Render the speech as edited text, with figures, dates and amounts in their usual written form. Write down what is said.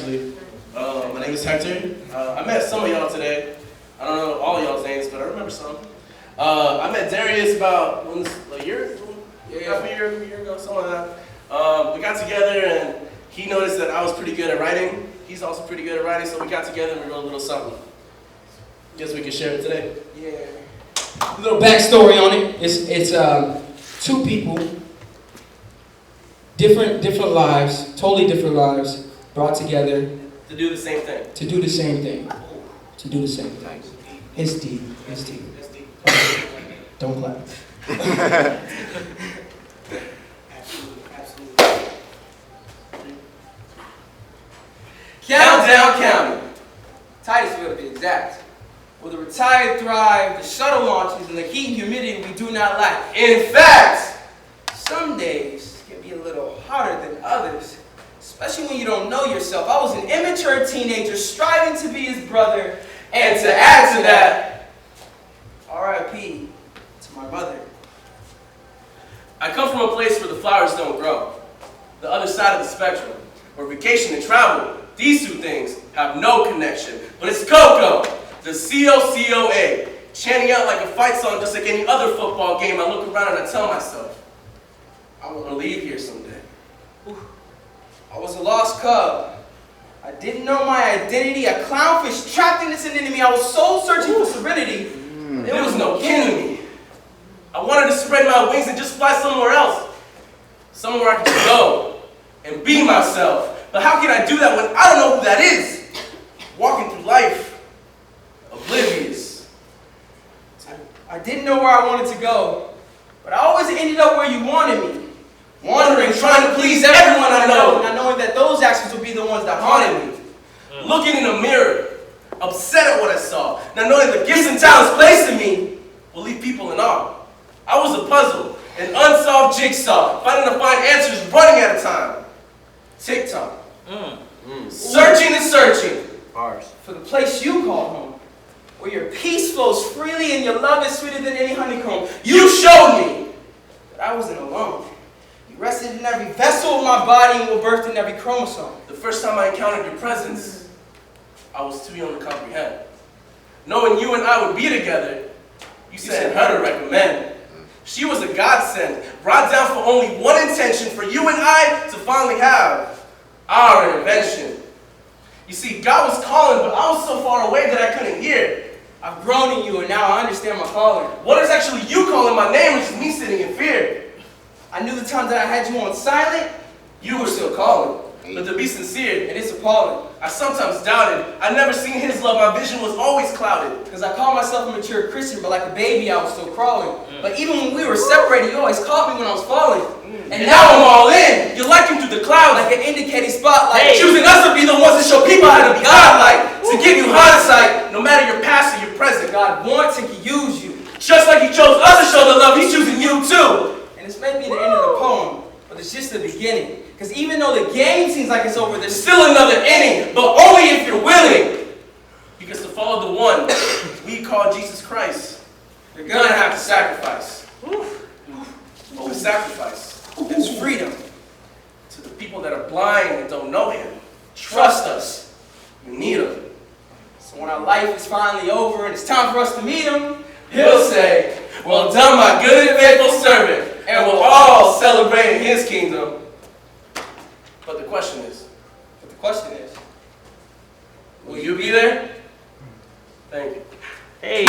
actually. My name is Hector. I met some of y'all today. I don't know all y'all's names, but I remember some. I met Darius about a year? Yeah, a year ago, something like that. We got together and he noticed that I was pretty good at writing. He's also pretty good at writing, so we got together and we wrote a little something. Guess we can share it today. Yeah. A little backstory on it. It's two people, different lives, totally different lives, brought together to do the same thing. To do the same thing. To do the same thing. It's deep. It's deep. Don't clap. Countdown County. Titusville to be exact. Where the retired thrive, the shuttle launches, and the heat and humidity we do not lack. In fact, some days can be a little hotter than others, especially when you don't know yourself. I was an immature teenager striving to be his brother, and to add to that, R.I.P. to my mother. I come from a place where the flowers don't grow. The other side of the spectrum, where vacation and travel, these two things have no connection. But it's Coco, the COCOA, chanting out like a fight song just like any other football game. I look around and I tell myself, I want to leave here someday. I was a lost cub. I didn't know my identity, a clownfish trapped in this enemy. I was soul searching for serenity. There was no kin to me. I wanted to spread my wings and just fly somewhere else. Somewhere I could just go and be myself. But how can I do that when I don't know who that is? Walking through life, oblivious. I didn't know where I wanted to go, but I always ended up where you wanted me. Wandering, trying to please everyone I know, not knowing that those actions would be the ones that haunted me. Looking in the mirror, upset at what I saw, not knowing the gifts and talents placed in me will leave people in awe. I was a puzzle, an unsolved jigsaw, fighting to find answers, running out of time. TikTok. Searching and searching for the place you call home, where your peace flows freely and your love is sweeter than any honeycomb. You showed me that I wasn't alone. You rested in every vessel of my body and were birthed in every chromosome. The first time I encountered your presence, I was too young to comprehend. Knowing you and I would be together, you sent her to recommend. She was a godsend, brought down for only one intention, for you and I to finally have our intervention. You see, God was calling, but I was so far away that I couldn't hear. I've grown in you, and now I understand my calling. What is actually you calling my name, which is me sitting in fear? I knew the times that I had you on silent, you were still calling. But to be sincere, and it's appalling. I sometimes doubted. I never seen his love. My vision was always clouded. Because I called myself a mature Christian, but like a baby, I was still crawling. But even when we were separated, you always caught me when I was falling. And now I'm all in. You're like him through the clouds, like an indicating spotlight. Choosing us to be the ones that show people how to be godlike. To give you hindsight, no matter your past or your present. God wants and can use you. Just like he chose us to show the love, he's choosing you too. And this may be the end of the poem, but it's just the beginning. Because even though the game seems like it's over, there's still another inning, but only if you're willing. Because to follow the one we call Jesus Christ, you're gonna have to sacrifice. But with sacrifice, there's freedom. To the people that are blind and don't know him, trust us, you need him. So when our life is finally over and it's time for us to meet him, he'll say, well done, my good and faithful servant, and we'll all celebrate in his kingdom. But the question is, will you be there? Thank you. Hey.